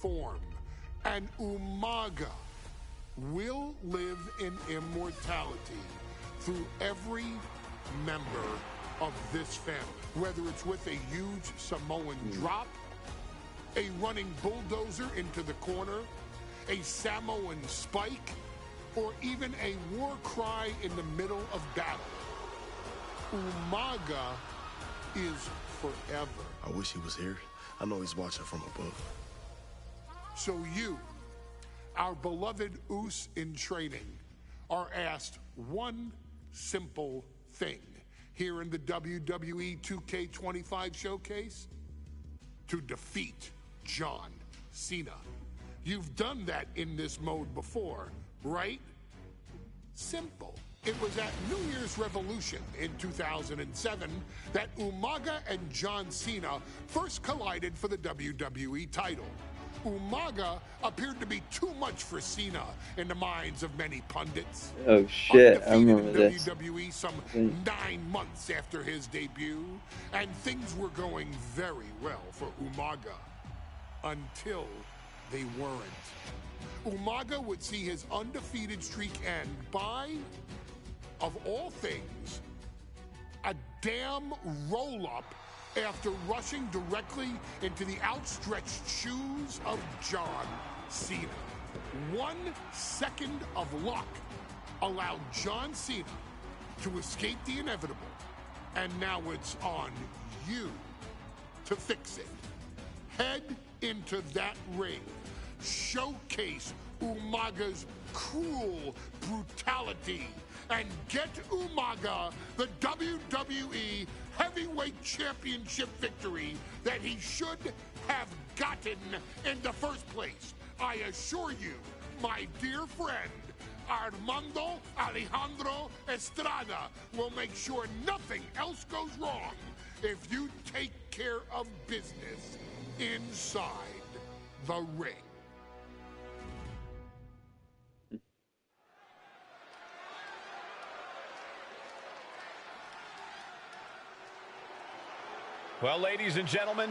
form, and Umaga will live in immortality through every member of this family. Whether it's with a huge Samoan drop, a running bulldozer into the corner, a Samoan spike, or even a war cry in the middle of battle. Umaga is forever. I wish he was here. I know he's watching from above. So you, our beloved Us in training, are asked one simple thing here in the WWE 2K25 showcase: to defeat John Cena. You've done that in this mode before, right? Simple. It was at New Year's Revolution in 2007 that Umaga and John Cena first collided for the WWE title. Umaga appeared to be too much for Cena in the minds of many pundits. Oh shit, I remember this. WWE some 9 months after his debut, and things were going very well for Umaga until they weren't. Umaga would see his undefeated streak end by, of all things, a damn roll-up after rushing directly into the outstretched shoes of John Cena. 1 second of luck allowed John Cena to escape the inevitable, and now it's on you to fix it. Head into that ring, showcase Umaga's cruel brutality, and get Umaga the WWE Heavyweight Championship victory that he should have gotten in the first place. I assure you, my dear friend, Armando Alejandro Estrada will make sure nothing else goes wrong if you take care of business inside the ring. Well, ladies and gentlemen,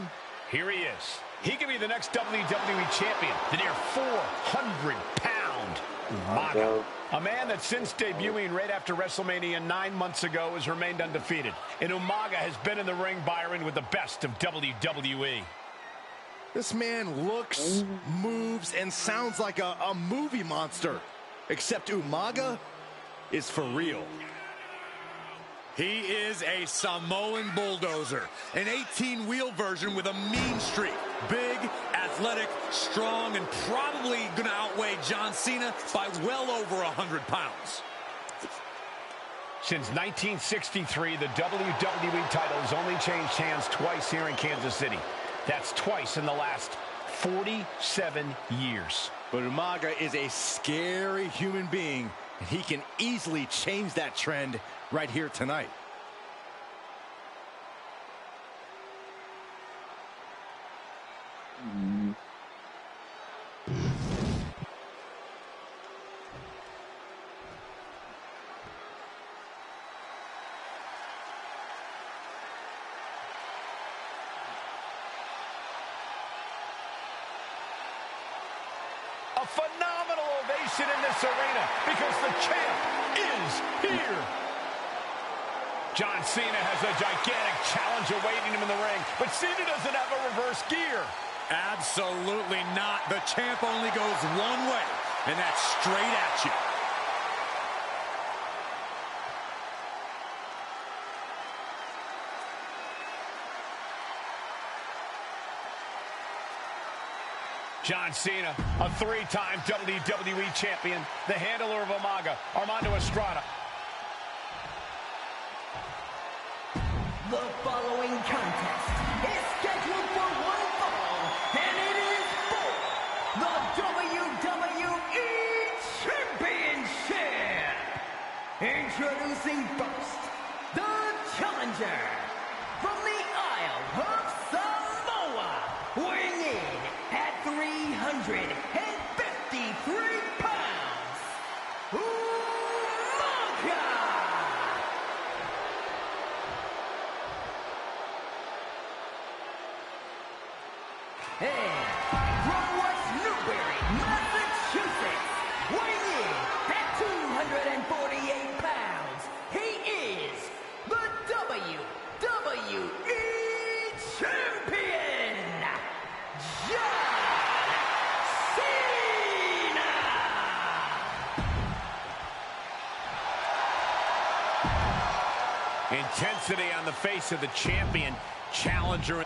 here he is. He could be the next WWE champion, the near 400-pound Umaga. A man that since debuting right after WrestleMania 9 months ago has remained undefeated. And Umaga has been in the ring, Byron, with the best of WWE. This man looks, moves, and sounds like a movie monster. Except Umaga is for real. He is a Samoan bulldozer, an 18-wheel version with a mean streak. Big, athletic, strong, and probably going to outweigh John Cena by well over 100 pounds. Since 1963, the WWE title has only changed hands twice here in Kansas City. That's twice in the last 47 years. But Umaga is a scary human being, and he can easily change that trend right here tonight. A phenomenal ovation in this arena because the champ is here. John Cena has a gigantic challenge awaiting him in the ring, but Cena doesn't have a reverse gear. Absolutely not. The champ only goes one way, and that's straight at you. John Cena, a 3-time WWE champion, the handler of Umaga, Armando Estrada. The following contest is scheduled for one fall, and it is for the WWE Championship. Introducing first, the challenger from the Isle of Samoa, weighing in at 353 pounds, Umaga. And from West intensity on the face of the champion. Challenger.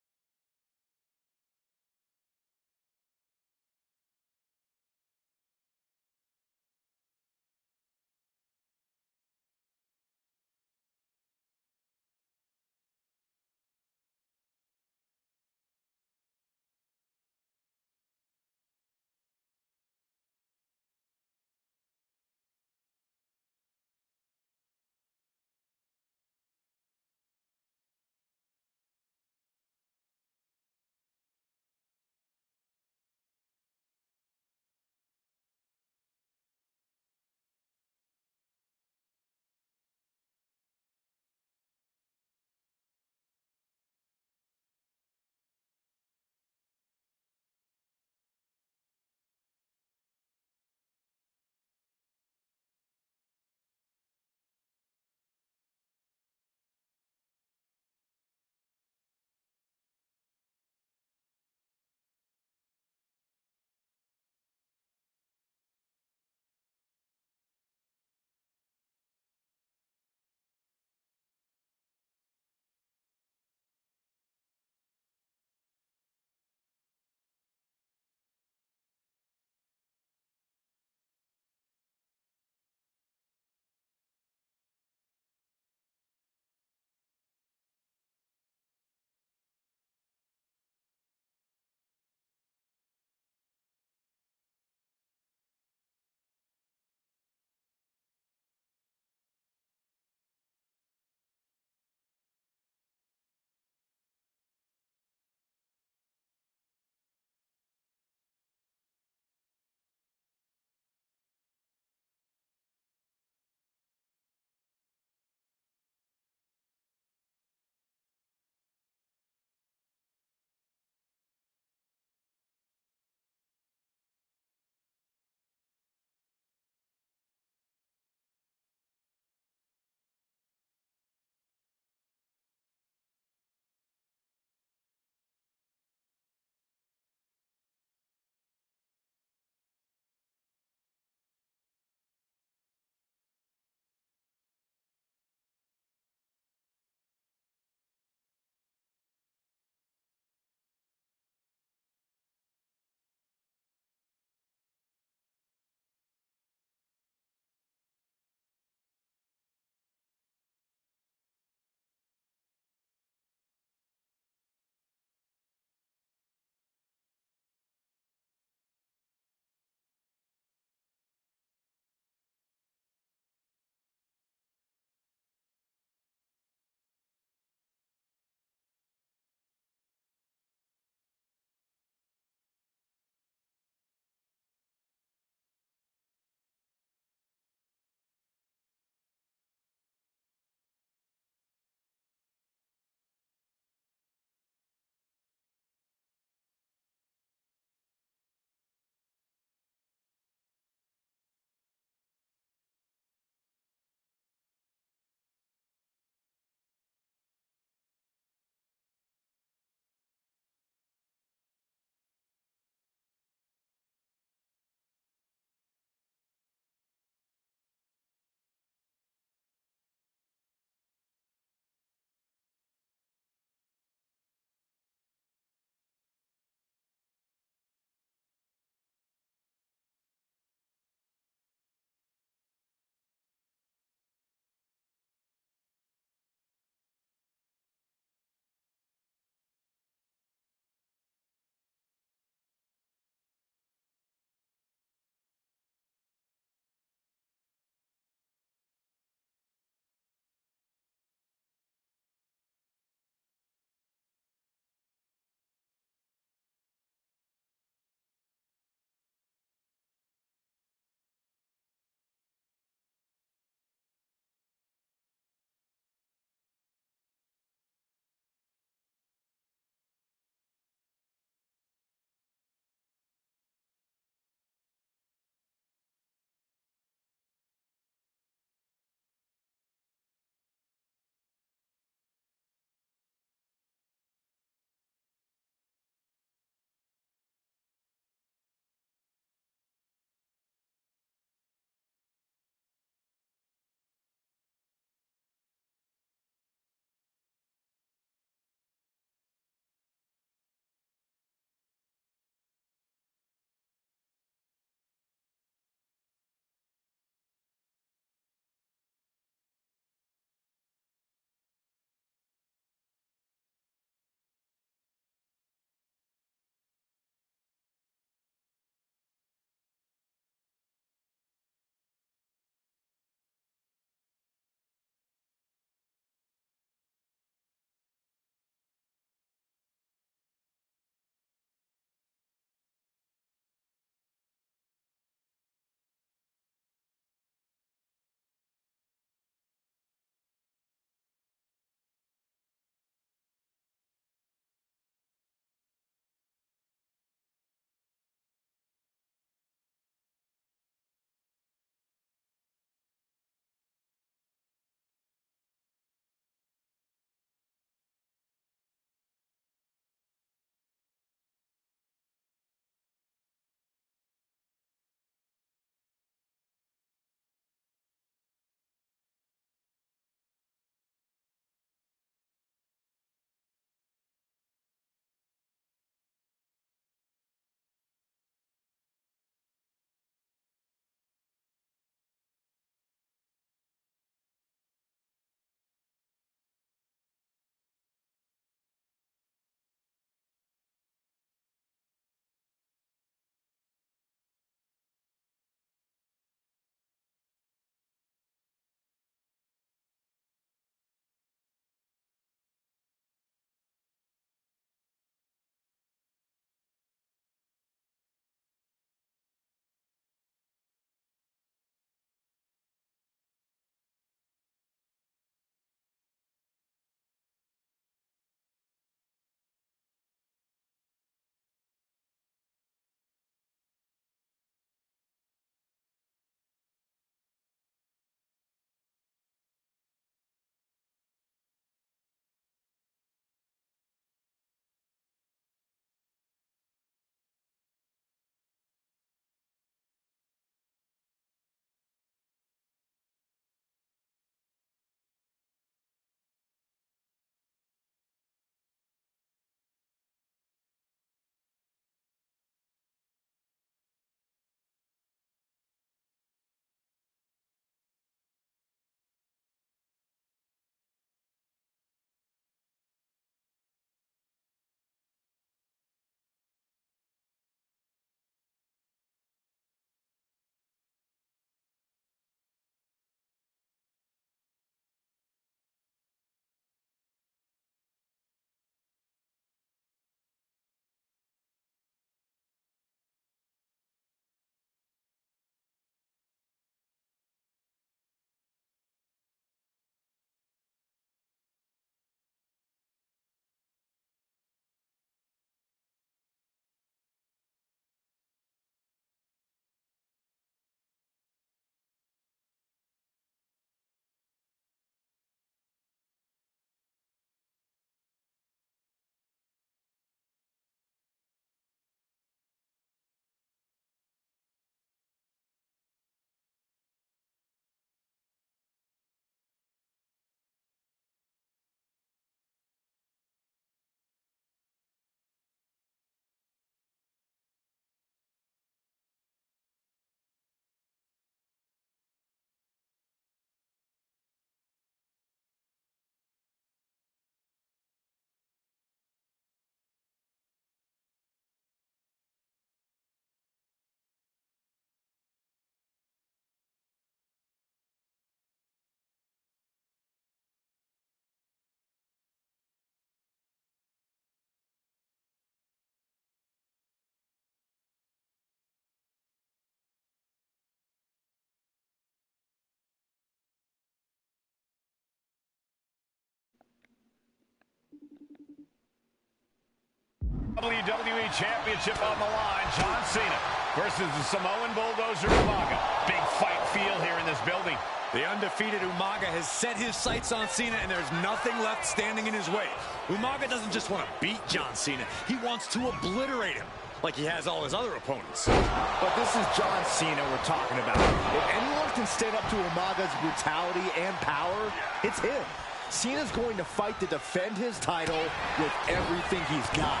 WWE Championship on the line. John Cena versus the Samoan Bulldozer Umaga. Big fight feel here in this building. The undefeated Umaga has set his sights on Cena, and there's nothing left standing in his way. Umaga doesn't just want to beat John Cena. He wants to obliterate him, like he has all his other opponents. But this is John Cena we're talking about. If anyone can stand up to Umaga's brutality and power, it's him. Cena's going to fight to defend his title with everything he's got.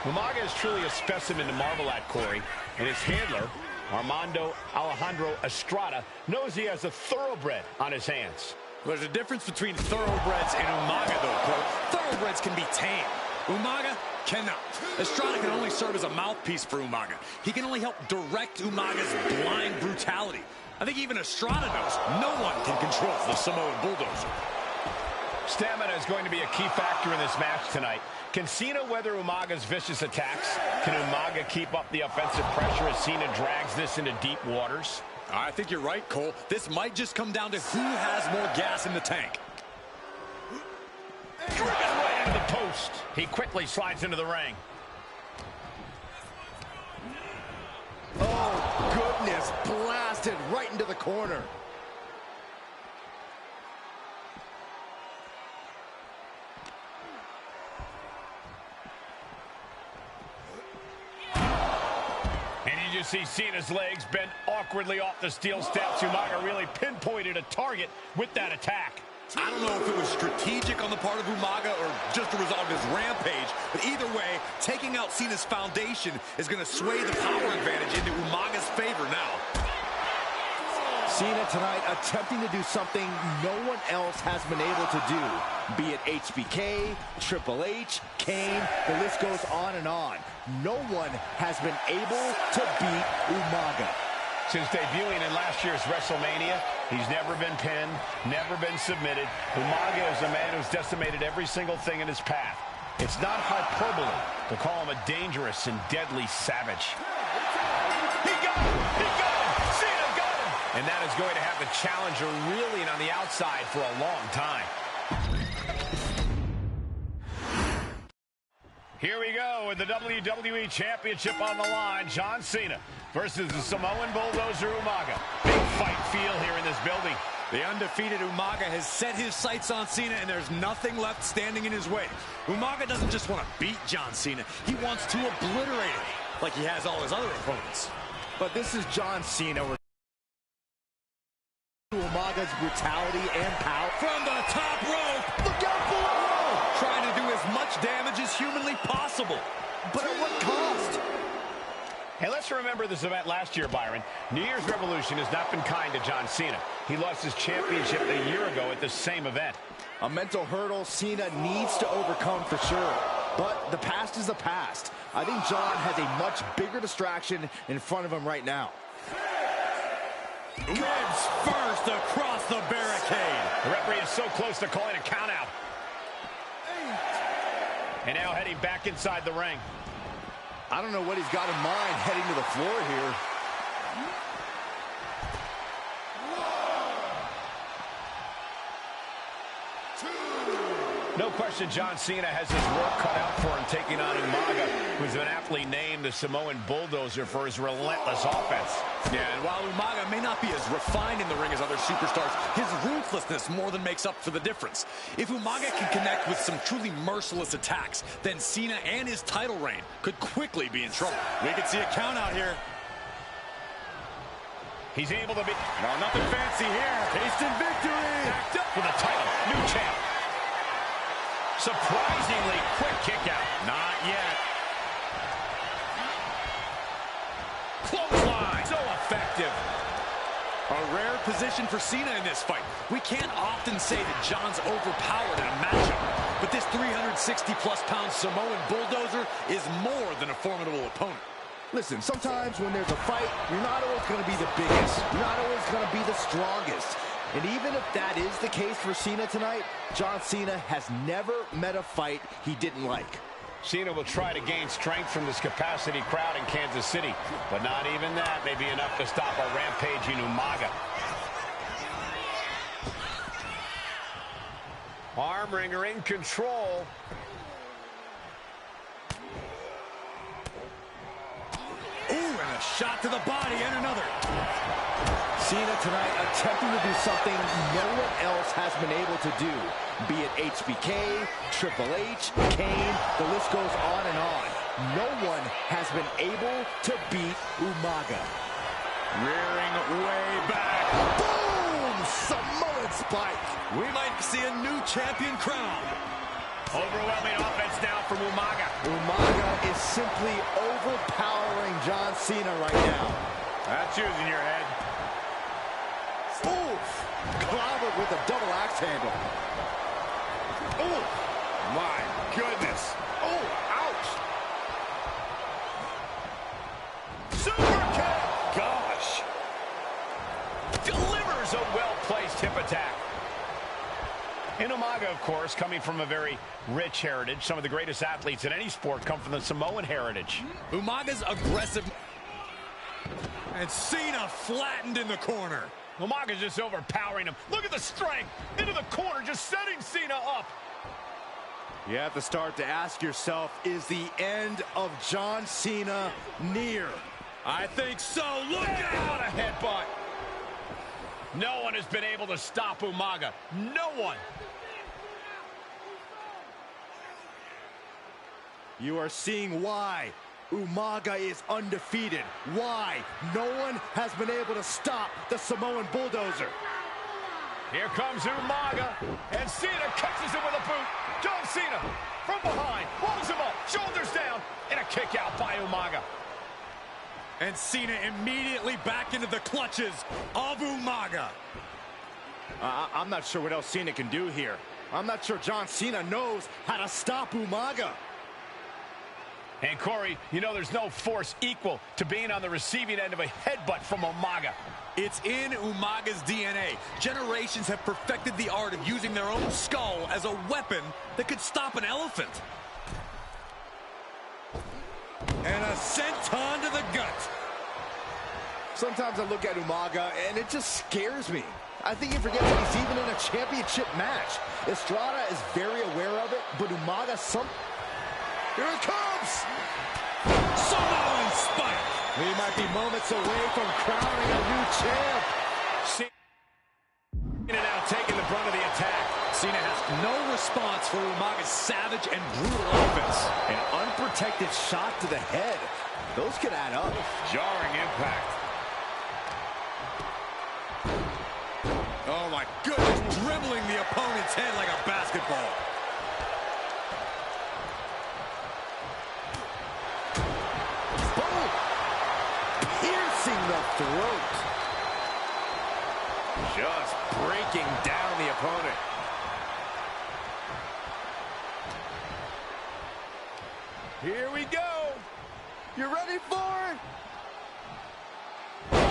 Umaga is truly a specimen to marvel at, Corey, and his handler, Armando Alejandro Estrada, knows he has a thoroughbred on his hands. There's a difference between thoroughbreds and Umaga, though, Cole. Thoroughbreds can be tamed. Umaga cannot. Estrada can only serve as a mouthpiece for Umaga. He can only help direct Umaga's blind brutality. I think even Estrada knows no one can control the Samoan Bulldozer. Stamina is going to be a key factor in this match tonight. Can Cena weather Umaga's vicious attacks? Can Umaga keep up the offensive pressure as Cena drags this into deep waters? I think you're right, Cole. This might just come down to who has more gas in the tank. Driven right into the post. He quickly slides into the ring. Oh, goodness. Blasted right into the corner. And you just see Cena's legs bend awkwardly off the steel steps. Umaga really pinpointed a target with that attack. I don't know if it was strategic on the part of Umaga or just a result of his rampage, but either way, taking out Cena's foundation is going to sway the power advantage into Umaga's favor now. Cena tonight attempting to do something no one else has been able to do. Be it HBK, Triple H, Kane, the list goes on and on. No one has been able to beat Umaga. Since debuting in last year's WrestleMania, he's never been pinned, never been submitted. Umaga is a man who's decimated every single thing in his path. It's not hyperbole to call him a dangerous and deadly savage. He got him! He got him! Cena got him! And that is going to have the challenger reeling on the outside for a long time. Here we go with the WWE Championship on the line. John Cena versus the Samoan Bulldozer Umaga. Big fight feel here in this building. The undefeated Umaga has set his sights on Cena, and there's nothing left standing in his way. Umaga doesn't just want to beat John Cena. He wants to obliterate him, like he has all his other opponents. But this is John Cena. Umaga's brutality and power. From the top rope. Look out below! Trying to do as much damage as humanly possible. But at what cost? Hey, let's remember this event last year, Byron. New Year's Revolution has not been kind to John Cena. He lost his championship a year ago at this same event. A mental hurdle Cena needs to overcome for sure. But the past is the past. I think John has a much bigger distraction in front of him right now. Ribs first across the barricade. The referee is so close to calling a countout. And now heading back inside the ring. I don't know what he's got in mind heading to the floor here. No question John Cena has his work cut out for him taking on Umaga, who's been aptly named the Samoan Bulldozer for his relentless offense. Yeah, and while Umaga may not be as refined in the ring as other superstars, his ruthlessness more than makes up for the difference. If Umaga can connect with some truly merciless attacks, then Cena and his title reign could quickly be in trouble. We could see a count out here. He's able to be... No, nothing fancy here. Tasting victory. Backed up for the title. New champ. Surprisingly quick kick out. Not yet. Clothesline. So effective. A rare position for Cena in this fight. We can't often say that John's overpowered in a matchup, but this 360-plus pound Samoan Bulldozer is more than a formidable opponent. Listen, sometimes when there's a fight, you're not always going to be the biggest. You're not always going to be the strongest. And even if that is the case for Cena tonight, John Cena has never met a fight he didn't like. Cena will try to gain strength from this capacity crowd in Kansas City, but not even that may be enough to stop a rampaging Umaga. Arm wringer in control. shot to the body and another. Cena tonight attempting to do something no one else has been able to do. Be it HBK, Triple H, Kane, the list goes on and on. No one has been able to beat Umaga. Rearing way back. Boom! Samoan spike. We might see a new champion crown. Overwhelming offense now from Umaga. Umaga is simply overpowering John Cena right now. That's using your head. Oof! Clobbered with a double axe handle. Oh, my goodness. Oh, ouch. Super kick. Gosh. Delivers a well-placed hip attack. And Umaga, of course, coming from a very rich heritage. Some of the greatest athletes in any sport come from the Samoan heritage. Umaga's aggressive. And Cena flattened in the corner. Umaga's just overpowering him. Look at the strength. Into the corner, just setting Cena up. You have to start to ask yourself, is the end of John Cena near? I think so. Look What out! a headbutt. No one has been able to stop Umaga. No one. You are seeing why Umaga is undefeated. Why no one has been able to stop the Samoan bulldozer. Here comes Umaga, and Cena catches him with a boot. John Cena from behind, rolls him up, shoulders down, and a kick out by Umaga. And Cena immediately back into the clutches of Umaga. I'm not sure what else Cena can do here. I'm not sure John Cena knows how to stop Umaga. And Corey, you know there's no force equal to being on the receiving end of a headbutt from Umaga. It's in Umaga's DNA. Generations have perfected the art of using their own skull as a weapon that could stop an elephant. And a senton to the gut. Sometimes I look at Umaga and it just scares me. I think he forgets that he's even in a championship match. Estrada is very aware of it, but Umaga Here it comes! Samoan spike! We might be moments away from crowning a new champ. Cena now taking the brunt of the attack. Cena has no response for Umaga's savage and brutal offense. An unprotected shot to the head. Those could add up. Jarring impact. Oh my goodness, dribbling the opponent's head like a basketball. Boom! Piercing the throat. Just breaking down the opponent. Here we go. You ready for it?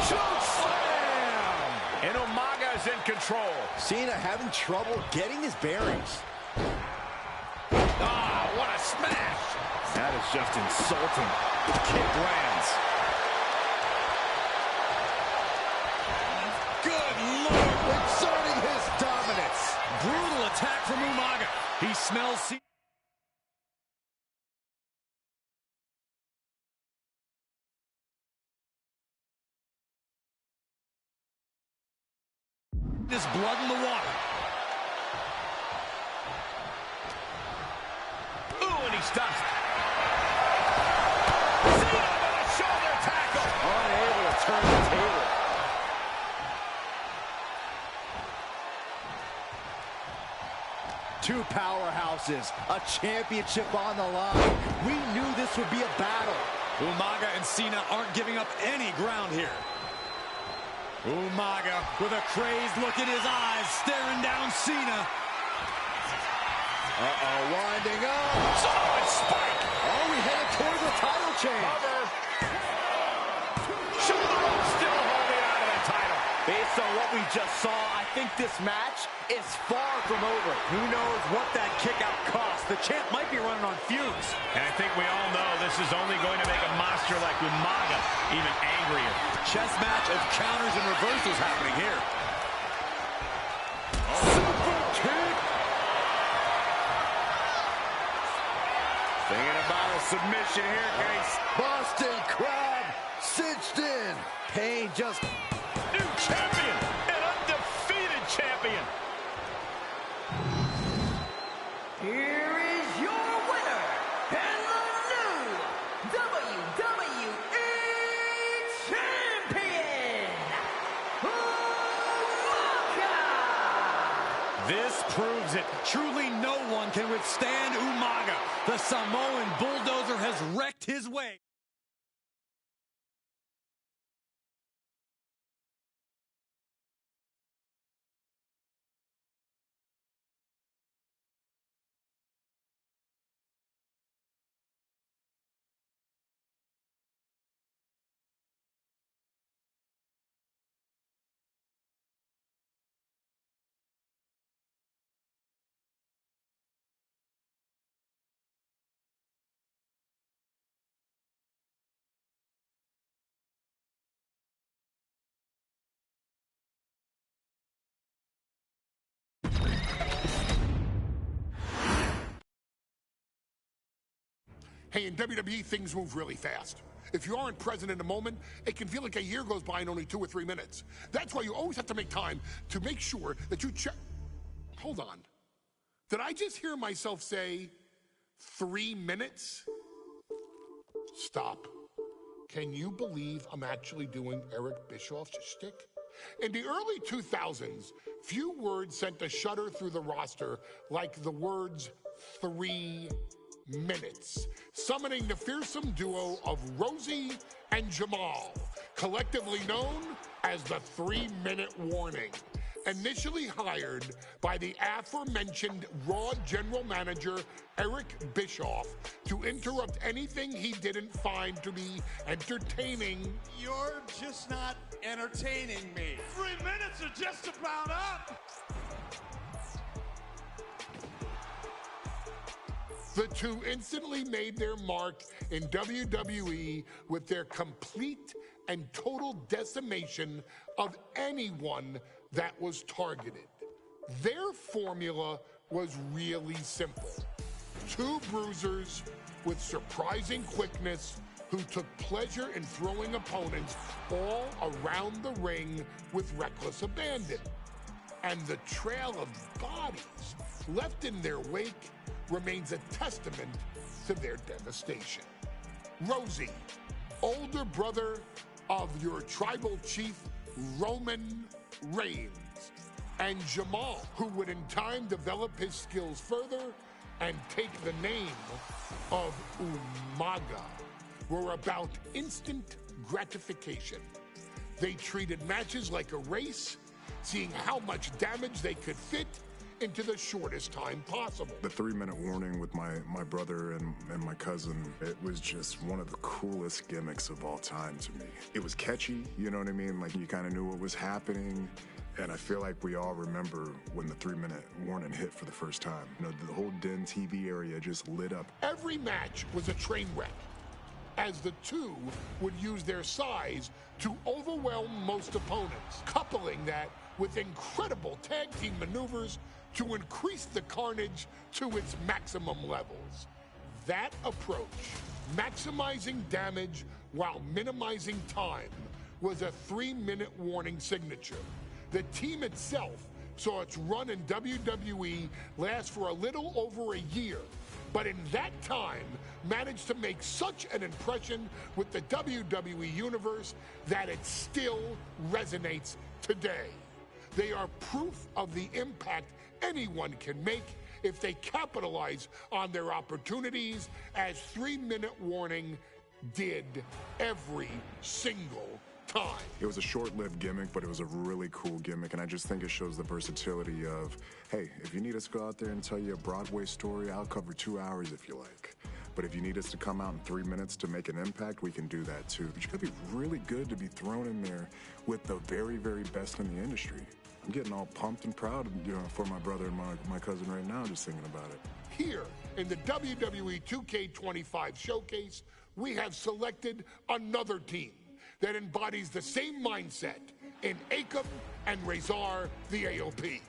Choke slam! And Umaga is in control. Cena having trouble getting his bearings. Ah, what a smash! That is just insulting. The kick lands. Good Lord! Exerting his dominance. Brutal attack from Umaga. He smells Cena's blood in the water. Ooh, and he stops. Cena with a shoulder tackle. Unable to turn the table. Two powerhouses, a championship on the line. We knew this would be a battle. Umaga and Cena aren't giving up any ground here. Umaga with a crazed look in his eyes, staring down Cena. Uh-oh, winding up. Samoan spike. Are we headed towards the title change? Cover. Shoulder roll still holding on to the title. Based on what we just saw, I think this match is far from over. Who knows what that kick out cost? The champ might be running on fumes. And I think we all know this is only going to make a monster like Umaga even angrier. Chess match of counters and reversals happening here. Super kick. Thinking about a submission here, guys. Boston Crab. Cinched in. Pain just... New champion, an undefeated champion. Here is your winner, and the new WWE Champion, Umaga! This proves it. Truly no one can withstand Umaga. The Samoan bulldozer has wrecked his way. Hey, in WWE, things move really fast. If you aren't present in the moment, it can feel like a year goes by in only 2 or 3 minutes. That's why you always have to make time to make sure that you check. Hold on. Did I just hear myself say 3 minutes? Stop. Can you believe I'm actually doing Eric Bischoff's shtick? In the early 2000s, few words sent a shudder through the roster like the words 3 minutes, summoning the fearsome duo of Rosie and Jamal, collectively known as the 3-minute warning. Initially hired by the aforementioned Raw general manager Eric Bischoff to interrupt anything he didn't find to be entertaining. You're just not entertaining me. 3 minutes are just about up. The two instantly made their mark in WWE with their complete and total decimation of anyone that was targeted. Their formula was really simple. 2 bruisers with surprising quickness who took pleasure in throwing opponents all around the ring with reckless abandon. And the trail of bodies left in their wake remains a testament to their devastation. Rosie, older brother of your tribal chief, Roman Reigns, and Jamal, who would in time develop his skills further and take the name of Umaga, were about instant gratification. They treated matches like a race, seeing how much damage they could fit into the shortest time possible. The 3-minute warning with my brother and my cousin, it was just one of the coolest gimmicks of all time to me. It was catchy, you know what I mean? Like, you kind of knew what was happening. And I feel like we all remember when the 3-minute warning hit for the first time. You know, the whole Den TV area just lit up. Every match was a train wreck, as the two would use their size to overwhelm most opponents, coupling that with incredible tag team maneuvers to increase the carnage to its maximum levels. That approach, maximizing damage while minimizing time, was a 3-minute warning signature. The team itself saw its run in WWE last for a little over a year, but in that time managed to make such an impression with the WWE Universe that it still resonates today. They are proof of the impact anyone can make if they capitalize on their opportunities, as 3-minute warning did every single time. It was a short-lived gimmick, but it was a really cool gimmick, and I just think it shows the versatility of, hey, if you need us to go out there and tell you a Broadway story, I'll cover 2 hours if you like. But if you need us to come out in 3 minutes to make an impact, we can do that too. But you gotta be really good to be thrown in there with the very, very best in the industry. I'm getting all pumped and proud, you know, for my brother and my cousin right now, just thinking about it. Here in the WWE 2K25 showcase, we have selected another team that embodies the same mindset in Akam and Razor the AOP.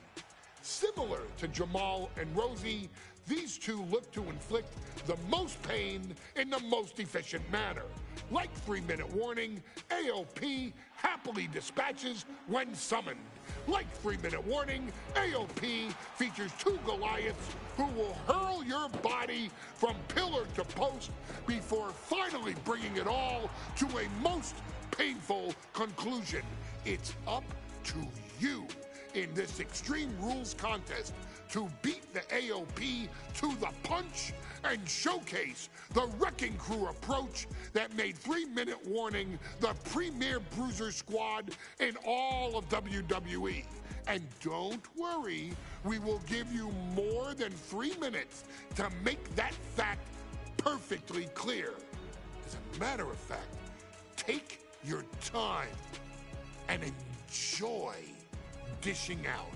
Similar to Jamal and Rosie, these two look to inflict the most pain in the most efficient manner. Like 3-minute warning, AOP happily dispatches when summoned. Like 3-minute warning, AOP features 2 Goliaths who will hurl your body from pillar to post before finally bringing it all to a most painful conclusion. It's up to you in this Extreme Rules contest to beat the AOP to the punch and showcase the Wrecking Crew approach that made 3-minute warning the premier bruiser squad in all of WWE. And don't worry, we will give you more than 3 minutes to make that fact perfectly clear. As a matter of fact, take your time and enjoy dishing out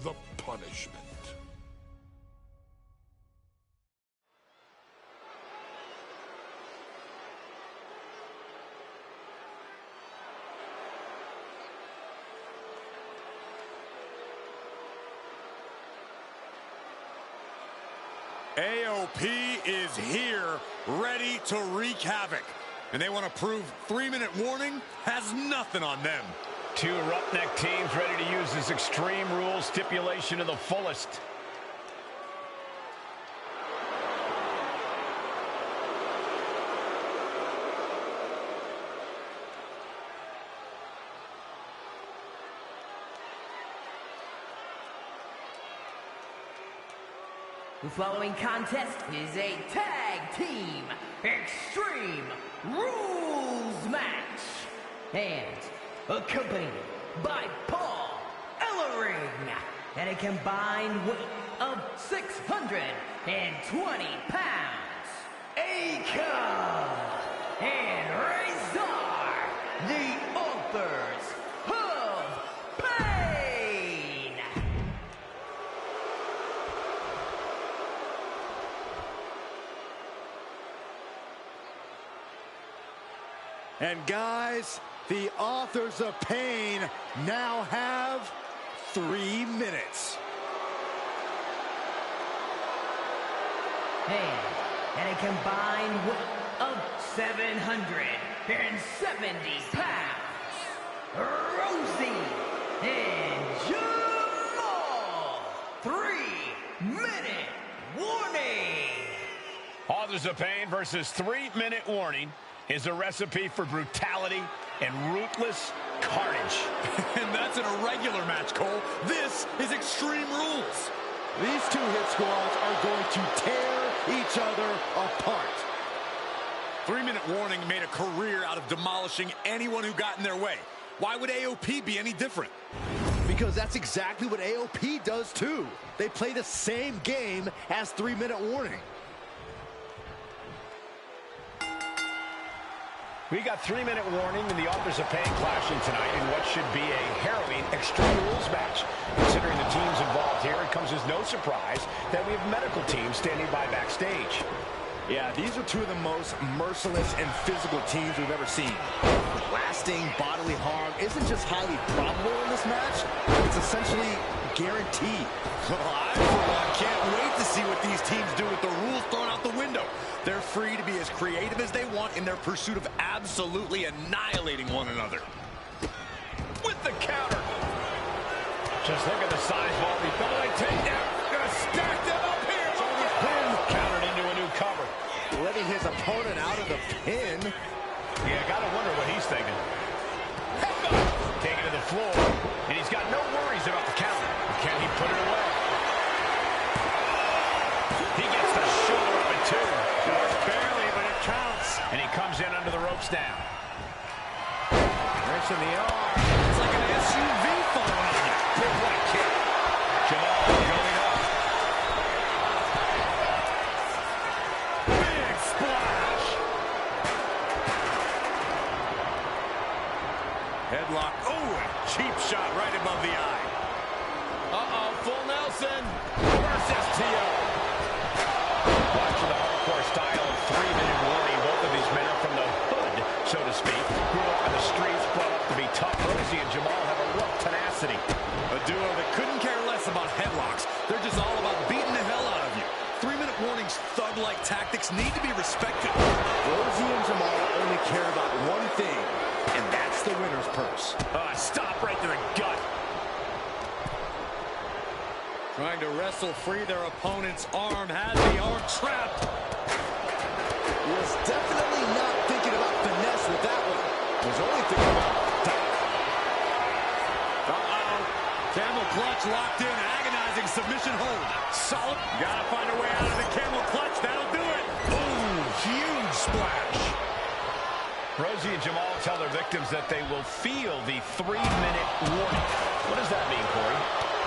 the punishment. AOP is here, ready to wreak havoc. And they want to prove 3-minute warning has nothing on them. 2 roughneck teams ready to use this Extreme Rules stipulation to the fullest. The following contest is a tag team Extreme Rules match and accompanied by Paul Ellering at a combined weight of 620 pounds. Aka and Razor, the authors of Pain. And guys, the authors of Pain now have 3 minutes. And at a combined weight of 770 pounds, Rosie and Jamal. 3-minute warning. Authors of Pain versus 3-minute warning is a recipe for brutality and ruthless carnage. And that's an irregular match, Cole. This is Extreme Rules. These 2 hit squads are going to tear each other apart. 3-minute warning made a career out of demolishing anyone who got in their way. Why would AOP be any different? Because that's exactly what AOP does too. They play the same game as 3-minute warning. We got 3-minute warning and the authors of Pain clashing tonight in what should be a harrowing Extreme Rules match. Considering the teams involved here, it comes as no surprise that we have medical teams standing by backstage. Yeah, these are 2 of the most merciless and physical teams we've ever seen. Lasting bodily harm isn't just highly probable in this match, it's essentially guaranteed. Well, I, for one, can't wait to see what these teams do with the rules thrown out the window. They're free to be as creative as they want in their pursuit of absolutely annihilating one another. With the counter. Just look at the size of all the leg takedown. Gonna stack them up here. Shoulders pinned. Countered into a new cover. Letting his opponent out of the pin. Yeah, gotta wonder what he's thinking. Taking to the floor, and he's got no worries about the counter. Can he put it away? He gets the shoulder up at 2. Just barely, but it counts. And he comes in under the ropes down. Wrench in the arm. It's like an SUV falling on you. Big right kick. Jamal going up. Big splash. Headlock. Oh, a cheap shot right above the eye. Uh-oh, full Nelson. Reverse STO. Watching the hardcore style of 3-minute warning. Both of these men are from the hood, so to speak. Grew up in the streets, brought up to be tough. Rosie and Jamal have a rough tenacity. A duo that couldn't care less about headlocks. They're just all about beating the hell out of you. 3-minute warning's thug-like tactics tactics need to be respected. Rosie and Jamal only care about one thing, and that's the winner's purse. Stop right to the gut. Trying to wrestle free their opponent's arm, has the arm trapped. Was definitely not thinking about finesse with that one. Was only thinking about Camel clutch locked in, agonizing submission hold. Solid. Gotta find a way out of the camel clutch. That'll do it. Ooh, huge splash. Rosie and Jamal tell their victims that they will feel the 3-minute warning. What does that mean, Corey?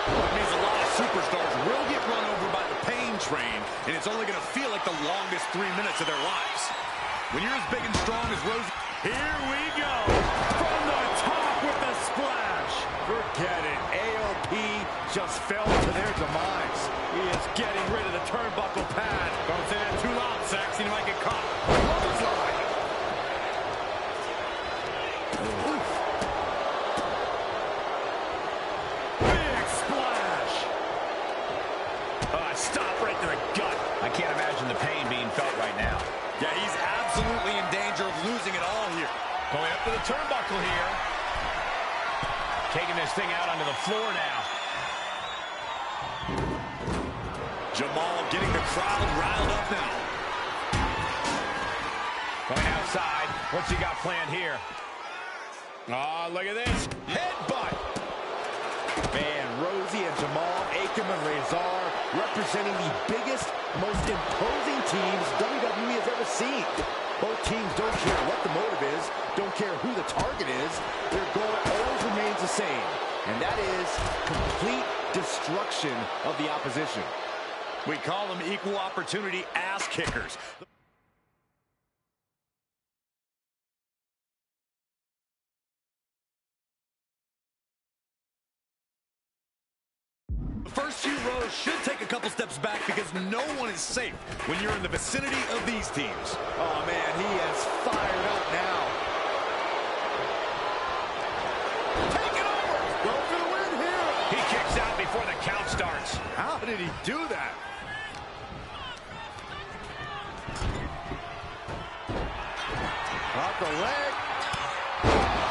Well, it means a lot of superstars will get run over by the pain train, and it's only going to feel like the longest 3 minutes of their lives. When you're as big and strong as Rosie, here we go. From the top with the splash. forget it. AOP just fell to their demise. He is getting rid of the turnbuckle pad. Don't say that too loud, Saxon. You might get caught. Clothesline. Big splash. Stop right to the gut. I can't imagine the pain being felt right now. Yeah, he's absolutely in danger of losing it all here. Going up to the turnbuckle here. Taking this thing out onto the floor now. Jamal getting the crowd riled up now. Going outside. What's he got planned here? Oh, look at this. Headbutt. Man, Rosie and Jamal, Akam and Razor representing the biggest, most imposing teams WWE has ever seen. Both teams don't care what the motive is, don't care who the target is. Their goal always remains the same, and that is complete destruction of the opposition. We call them equal opportunity ass kickers. The first few rows should take a couple steps back because no one is safe when you're in the vicinity of these teams. Oh man, he is fired up now. Take it over! Go for the win here! He kicks out before the count starts. How did he do that? Off the leg.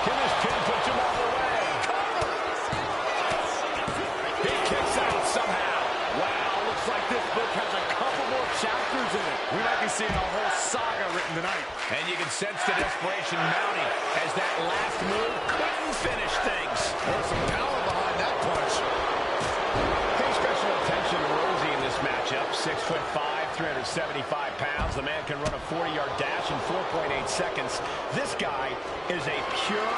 Can this pin put Jamal away? He kicks out somehow. Wow, looks like this book has a couple more chapters in it. We might be seeing a whole saga written tonight. And you can sense the desperation mounting as that last move couldn't finish things. There's some power behind that punch. Pay special attention to Rosie in this matchup. 6'5", 375 pounds. The man can run a 40-yard dash in 4.8 seconds. This guy is a pure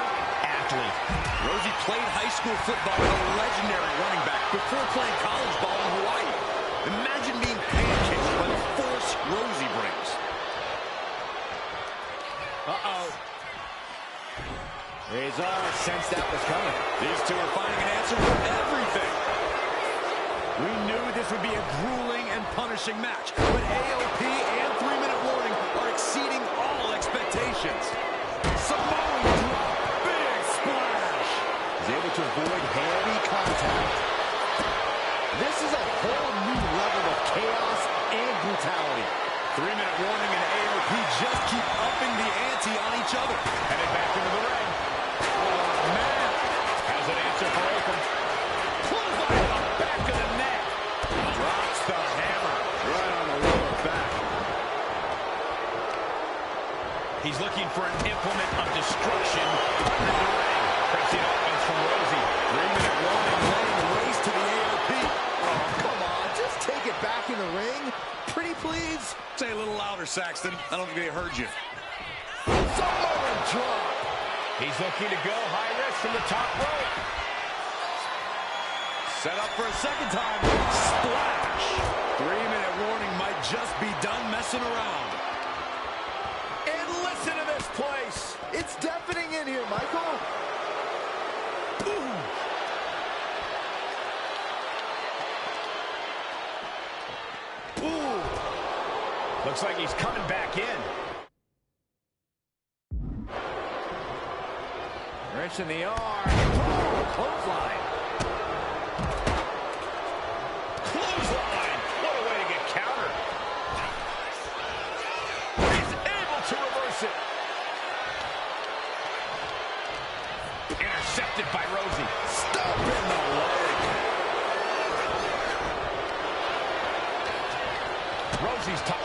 athlete. Rosie played high school football with a legendary running back before playing college ball in Hawaii. Imagine being pancaked by the force Rosie brings. Uh-oh. Razor sensed that was coming. These two are finding an answer for everything. We knew this would be a grueling and punishing match, but AOP and 3-minute warning are exceeding all expectations. Samoan drop, big splash. He's able to avoid heavy contact. This is a whole new level of chaos and brutality. 3-minute warning and AOP just keep upping the ante on each other. Headed back into the ring. Oh, man. Has an answer for Akam. Clothesline on the back of the neck. Drops the hammer right on the lower back. He's looking for an implement of destruction under the ring. Pressing offense from Rosie. 3-minute warning laying waste to the AOP. Oh, come on. Just take it back in the ring. Pretty please. Say a little louder, Saxton. I don't think they heard you. Samoan drop. He's looking to go high risk from the top rope. Set up for a second time. Splash. 3-minute warning might just be done messing around. And listen to this place. It's deafening in here, Michael. Ooh. Ooh. Looks like he's coming back in. Wrench in the arm. Oh, clothesline. Clothesline. What a way to get countered. escapes it. Intercepted by Rosie. Stop in the leg. Rosie's top.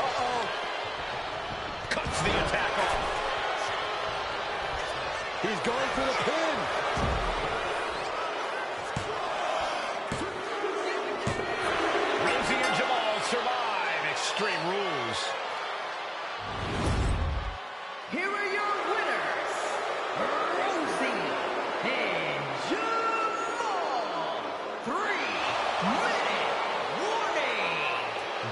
Cuts the attack off. He's going for the pin. Rosie and Jamal survive Extreme Rules. Here are your winners, Rosie and Jamal. 3-minute warning.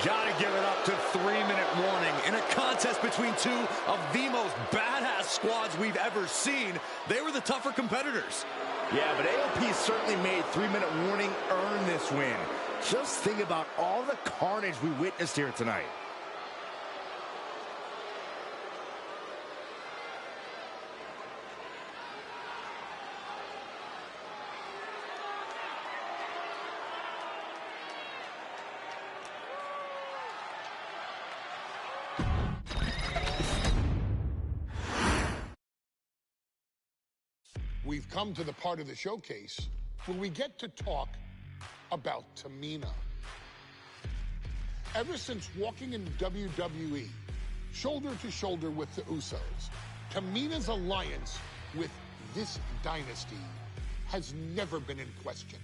Gotta give it up to 3-minute warning. In a contest between two of the most badass squads we've ever seen, they were the tougher competitors. Yeah, but AOP certainly made 3-minute warning earn this win. Just think about all the carnage we witnessed here tonight. We've come to the part of the showcase where we get to talk about Tamina. Ever since walking into WWE, shoulder to shoulder with the Usos, Tamina's alliance with this dynasty has never been in question.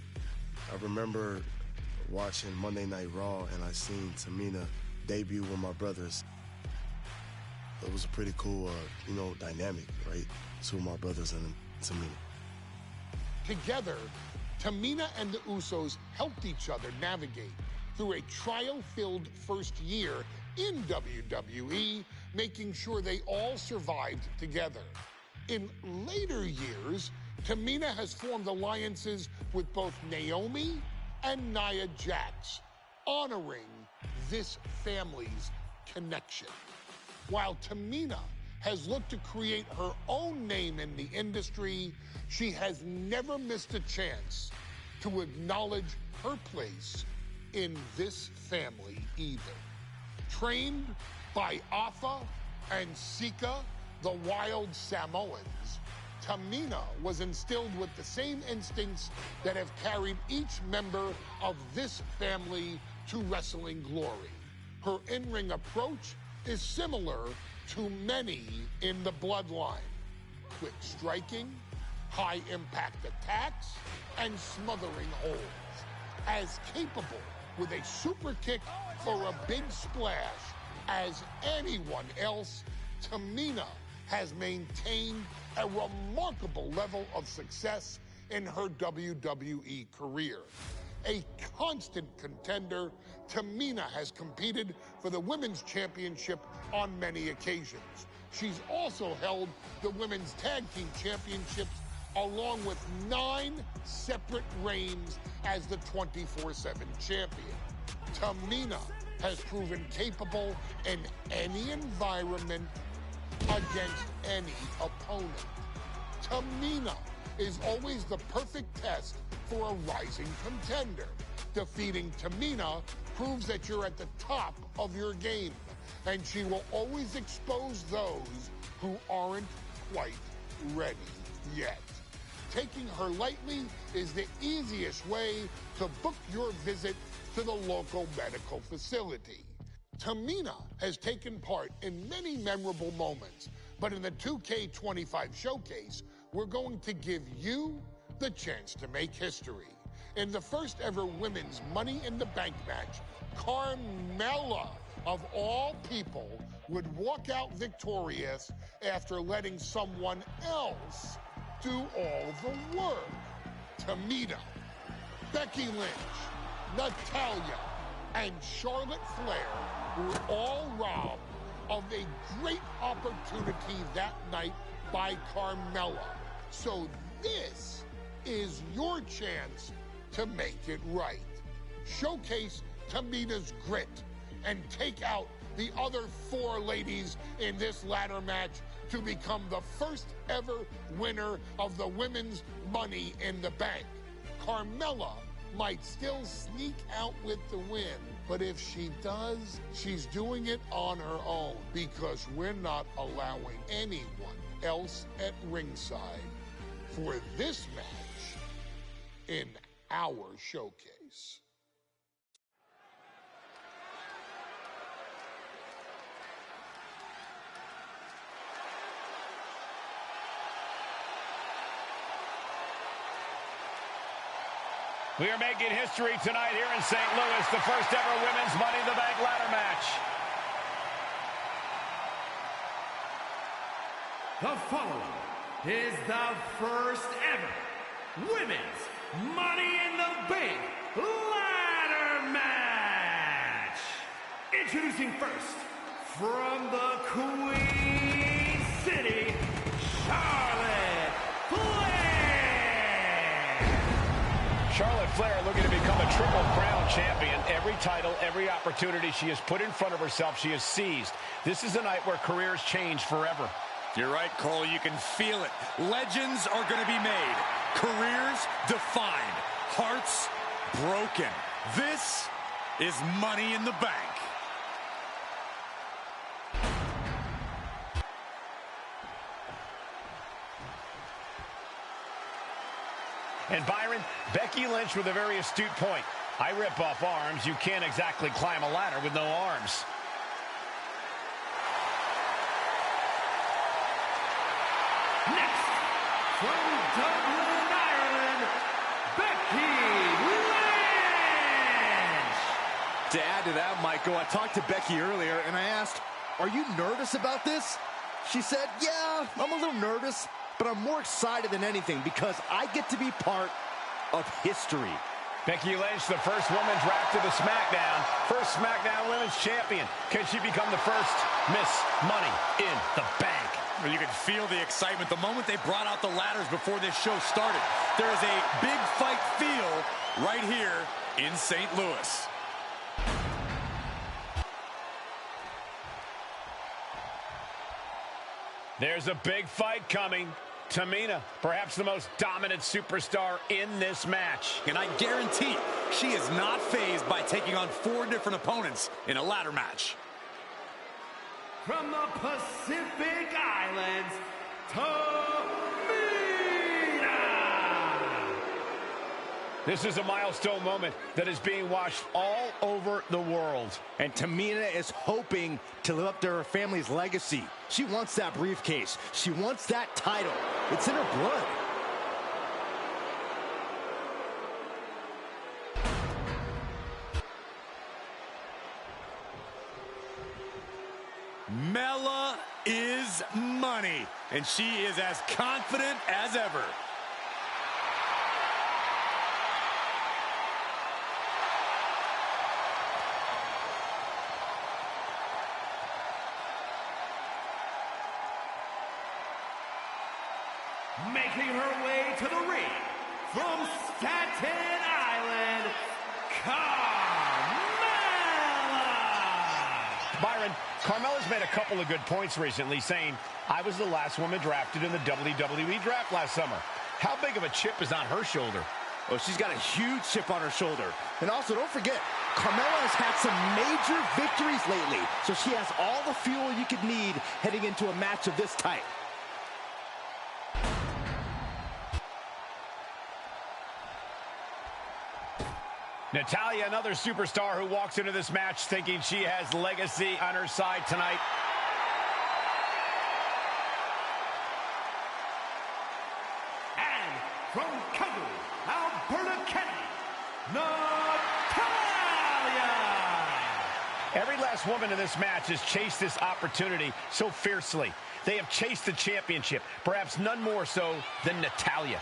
I remember watching Monday Night Raw and I seen Tamina debut with my brothers. It was a pretty cool, dynamic, right? Two of my brothers and Tamina. Together, Tamina and the Usos helped each other navigate through a trial-filled first year in WWE, making sure they all survived together. In later years, Tamina has formed alliances with both Naomi and Nia Jax, honoring this family's connection. While Tamina has looked to create her own name in the industry, she has never missed a chance to acknowledge her place in this family either. Trained by Afa and Sika, the wild Samoans, Tamina was instilled with the same instincts that have carried each member of this family to wrestling glory. Her in-ring approach is similar to many in the bloodline. Quick striking, high-impact attacks, and smothering holds. As capable with a super kick or a big splash as anyone else, Tamina has maintained a remarkable level of success in her WWE career. A constant contender, Tamina has competed for the Women's Championship on many occasions. She's also held the Women's Tag Team Championships along with 9 separate reigns as the 24/7 champion. Tamina has proven capable in any environment against any opponent. Tamina is always the perfect test for a rising contender. Defeating Tamina proves that you're at the top of your game, and she will always expose those who aren't quite ready yet. Taking her lightly is the easiest way to book your visit to the local medical facility. Tamina has taken part in many memorable moments, but in the 2K25 showcase, we're going to give you the chance to make history. In the first ever women's Money in the Bank match, Carmella, of all people, would walk out victorious after letting someone else do all the work. Tamina, Becky Lynch, Natalya, and Charlotte Flair were all robbed of a great opportunity that night by Carmella. So this is your chance to make it right. Showcase Tamina's grit and take out the other 4 ladies in this ladder match to become the first ever winner of the Women's Money in the Bank. Carmella might still sneak out with the win, But if she does, she's doing it on her own because we're not allowing anyone else at ringside for this match in our showcase. We are making history tonight here in St. Louis, the first ever women's Money in the Bank ladder match. The following is the first ever women's Money in the Bank ladder match. Introducing first, from the Queen City, Charlotte Flair. Charlotte Flair looking to become a Triple Crown champion. Every title, every opportunity she has put in front of herself, she has seized. This is a night where careers change forever. You're right, Cole. You can feel it. Legends are going to be made. Careers defined. Hearts broken. This is Money in the Bank. And Byron, Becky Lynch with a very astute point. I rip off arms. You can't exactly climb a ladder with no arms. Next, from Dublin, Ireland, Becky Lynch. To add to that, Michael, I talked to Becky earlier and I asked, are you nervous about this? She said, yeah, I'm a little nervous, but I'm more excited than anything because I get to be part of history. Becky Lynch, the first woman drafted to SmackDown. First SmackDown Women's Champion. Can she become the first Miss Money in the Bank? Well, you can feel the excitement the moment they brought out the ladders before this show started. There is a big fight feel right here in St. Louis. There's a big fight coming. Tamina, perhaps the most dominant superstar in this match. And I guarantee she is not fazed by taking on 4 different opponents in a ladder match. From the Pacific Islands, Tamina. This is a milestone moment that is being watched all over the world. And Tamina is hoping to live up to her family's legacy. She wants that briefcase. She wants that title. It's in her blood. Mela is money, and she is as confident as ever. Making her way to the ring from Staten Island, Carmella. Byron, Carmella's made a couple of good points recently, saying, I was the last woman drafted in the WWE draft last summer. How big of a chip is on her shoulder? Oh, she's got a huge chip on her shoulder. And also, don't forget, Carmella has had some major victories lately, so she has all the fuel you could need heading into a match of this type. Natalya, another superstar who walks into this match thinking she has legacy on her side tonight. And from Calgary, Alberta, Canada, Natalya. Every last woman in this match has chased this opportunity so fiercely. They have chased the championship, perhaps none more so than Natalya.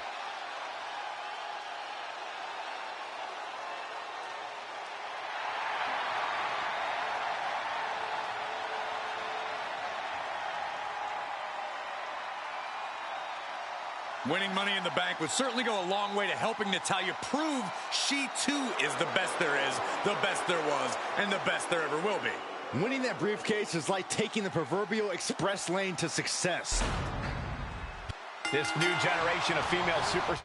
Winning Money in the Bank would certainly go a long way to helping Natalya prove she too is the best there is, the best there was, and the best there ever will be. Winning that briefcase is like taking the proverbial express lane to success. This new generation of female superstars.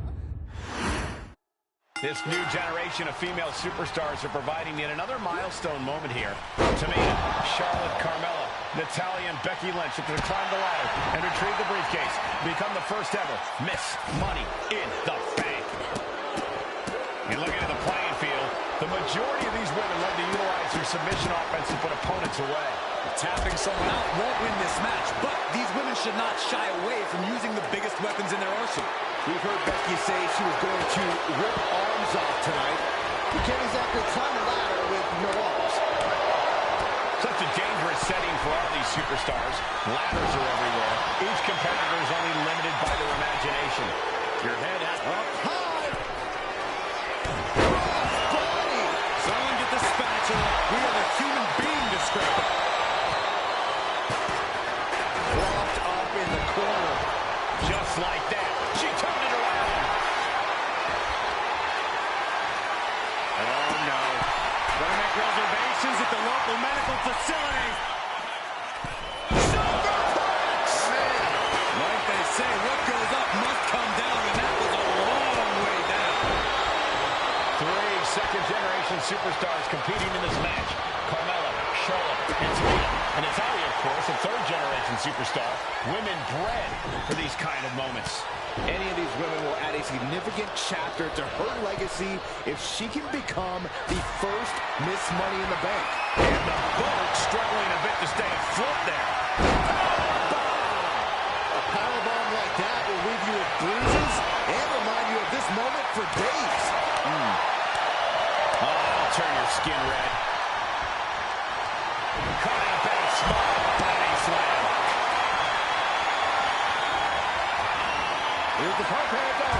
This new generation of female superstars are providing yet another milestone moment here. Tamina, Charlotte, Carmella, Natalya, and Becky Lynch have to climb the ladder and retrieve the briefcase. Become the first ever Miss Money in the Bank. And looking at the playing field, the majority of these women love to utilize their submission offense to put opponents away. Tapping someone out won't win this match, but these women should not shy away from using the biggest weapons in their arsenal. We've heard Becky say she was going to rip arms off tonight. You can't exactly climb a ladder with no arms. Such a dangerous setting for all these superstars. Ladders are everywhere. Each competitor is only limited by their imagination. Your head has up high. Crossbody. Someone get the spatula. We have a human being to scrape up. Propped up in the corner. Just like that. She turned it around. Oh, no. Gonna make reservations at the local medical facility. Superplex! Like they say, what goes up must come down, and that was a long way down. 3 second-generation superstars competing in this match. Carmella, Charlotte, and Tamina. And Natalya, of course, a third-generation superstar. Women bred for these kind of moments. Any of these women will add a significant chapter to her legacy if she can become the first Miss Money in the Bank. And the boat struggling a bit to stay afloat there. A powerbomb like that will leave you with bruises and remind you of this moment for days. Oh, that'll turn your skin red. Caught in a bad spot. Body slam. Here's the pump handle.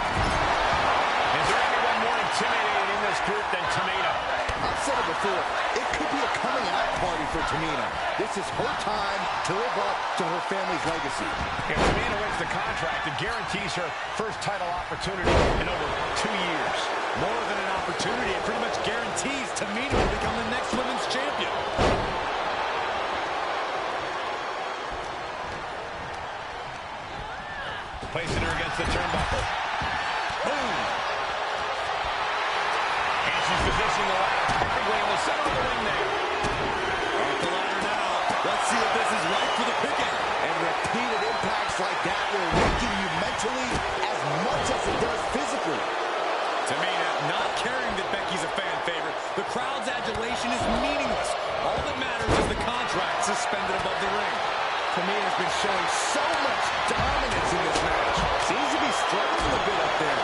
Is there anyone more intimidating in this group than Tamina? I've said it before. It could be a coming out party for Tamina. This is her time to live up to her family's legacy. If Tamina wins the contract, it guarantees her first title opportunity in over 2 years. More than an opportunity, it pretty much guarantees Tamina will become the next women's champion. Placing her against the turnbuckle. Boom! And she's positioning the ladder perfectly in the center of the ring there. Off the ladder now. Let's see if this is right for the picking. And repeated impacts like that will weaken you mentally as much as it does physically. Tamina not caring that Becky's a fan favorite. The crowd's adulation is meaningless. All that matters is the contract suspended above the ring. Tamina's been showing so much dominance in this match. Seems to be struggling a bit up there.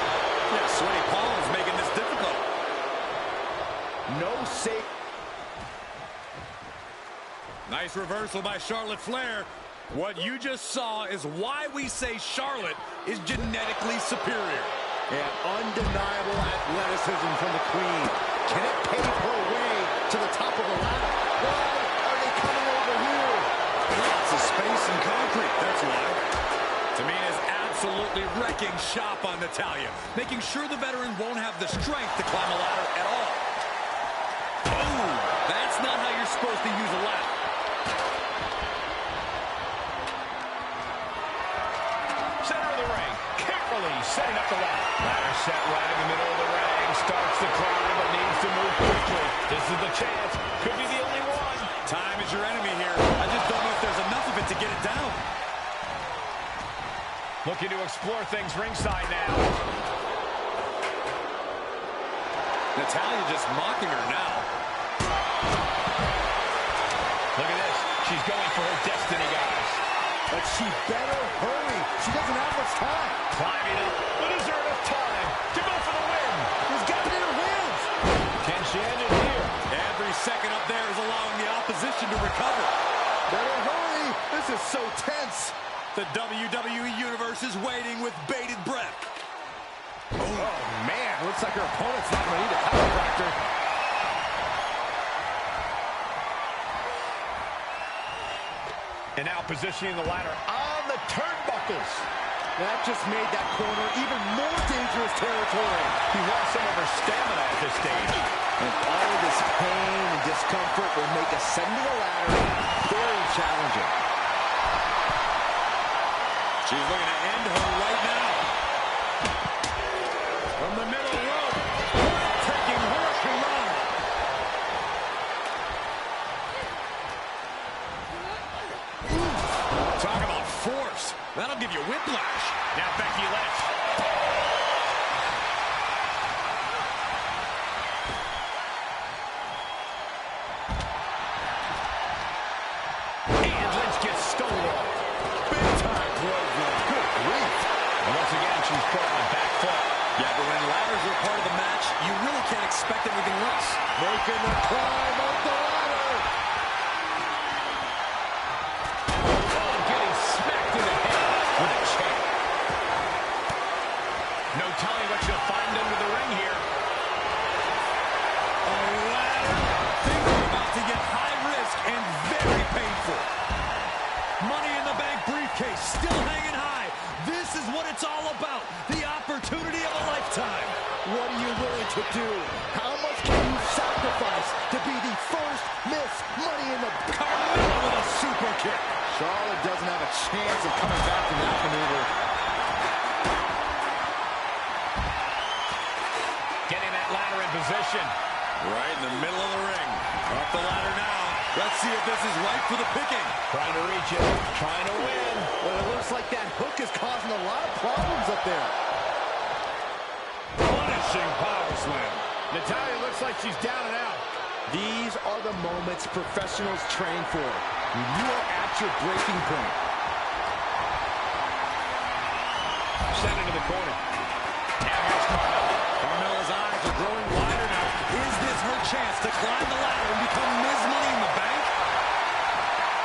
Yeah, sweaty palms making this difficult. No safe. Nice reversal by Charlotte Flair. What you just saw is why we say Charlotte is genetically superior. Yeah, undeniable athleticism from the Queen. Can it pave her way to the top of the ladder? Why are they coming over here? Lots of space and concrete, that's why. Tamina's absolutely wrecking shop on Natalya, making sure the veteran won't have the strength to climb a ladder at all. Boom! That's not how you're supposed to use a ladder. Center of the ring, carefully setting up the ladder. Ladder set right in the middle of the ring. Starts to climb, but needs to move quickly. This is the chance. Could be the only one. Time is your enemy here. I just don't know if there's enough of it to get it down. Looking to explore things ringside now. Natalya just mocking her now. Look at this. She's going for her destiny, guys. But she better hurry. She doesn't have much time. Climbing up, but is there enough time to go for the win? She's got it in her hands. Can she end it here? Every second up there is allowing the opposition to recover. Better hurry. This is so tense. The WWE Universe is waiting with bated breath. Oh, man. Looks like her opponent's not going to need a chiropractor. And now positioning the ladder on the turnbuckles. That just made that corner even more dangerous territory. He lost some of her stamina at this stage. And all of this pain and discomfort will make ascending a ladder very challenging. She's looking to end her right now. From the middle rope. fall. Yeah, but when ladders are part of the match, you really can't expect anything less. Making the climb up the ladder. Oh, getting smacked in the head with a chair. No telling what you'll find under the ring here. A ladder. Things are about to get high risk and very painful. Money in the Bank briefcase still hanging high. This is what it's all about. The opportunity of a lifetime. What are you willing to do? How much can you sacrifice to be the first Miss Money in the Bank? Carmella with a super kick. Charlotte doesn't have a chance of coming back from that maneuver. Getting that ladder in position. Right in the middle of the ring. Up the ladder now. Let's see if this is right for the picking. Trying to reach it. Trying to win. Well, it looks like that hook is causing a lot of problems up there. Punishing power slam. Natalya looks like she's down and out. These are the moments professionals train for. When you are at your breaking point. Sent into the corner. Now here's Carmella. Carmella's eyes are growing wider now. Is this her chance to climb the ladder and become Ms. Money in the Bank?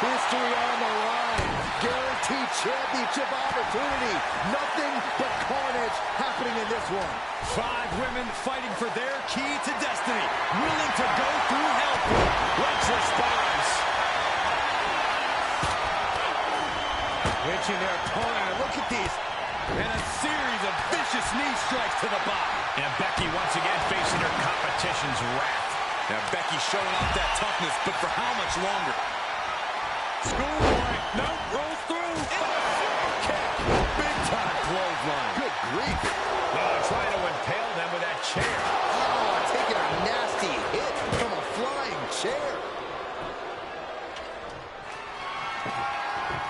History on the line. Guaranteed championship opportunity. Nothing but carnage happening in this one. 5 women fighting for their key to destiny. Willing to go through hell for it. Let's response. Reaching their opponent. And look at these. And a series of vicious knee strikes to the body. And Becky once again facing her competition's wrath. Now Becky's showing off that toughness, but for how much longer? Schoolboy. Nope. Rolls through. Big time clothesline. Good grief. Oh, trying to impale them with that chair. Oh, taking a nasty hit from a flying chair.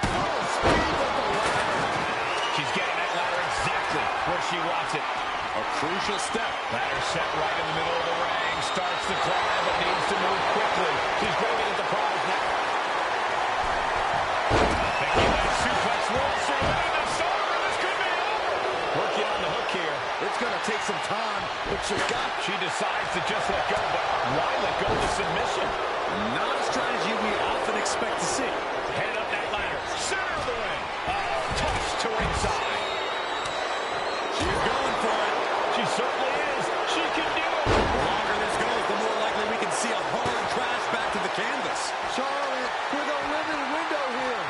Oh, speed of the ladder. She's getting that ladder exactly where she wants it. A crucial step. Ladder set right in the middle of the ring. Starts to climb, but needs to move quickly. She's grabbing at the prize now. Becky Lynch suplex rolls through the shoulder. This could be over. Working on the hook here. It's going to take some time, but She decides to just let go, but why let go of the submission? Not a strategy we often expect to see. Head up that ladder. Center of the ring. Toss to ringside. She's going for it. She certainly is. She can do it. The longer this goes, the more likely we can see a hard crash back to the canvas. Charlotte with a limited window here.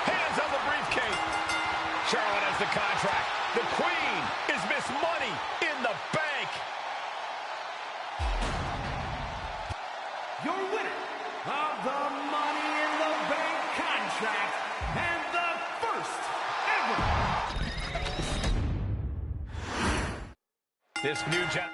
Hands on the briefcase. Charlotte has the contract. The queen is Miss Money in the Bank. Your winner of the Money in the Bank contract and the first ever. This new gen...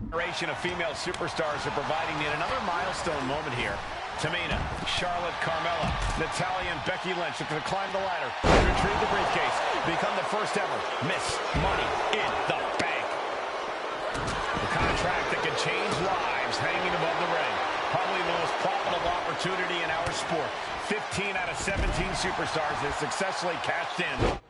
Generation of female superstars are providing yet another milestone moment here. Tamina, Charlotte, Carmella, Natalya, and Becky Lynch are going to climb the ladder and retrieve the briefcase. Become the first ever Miss Money in the Bank. The contract that can change lives hanging above the ring. Probably the most profitable opportunity in our sport. 15 out of 17 superstars have successfully cashed in.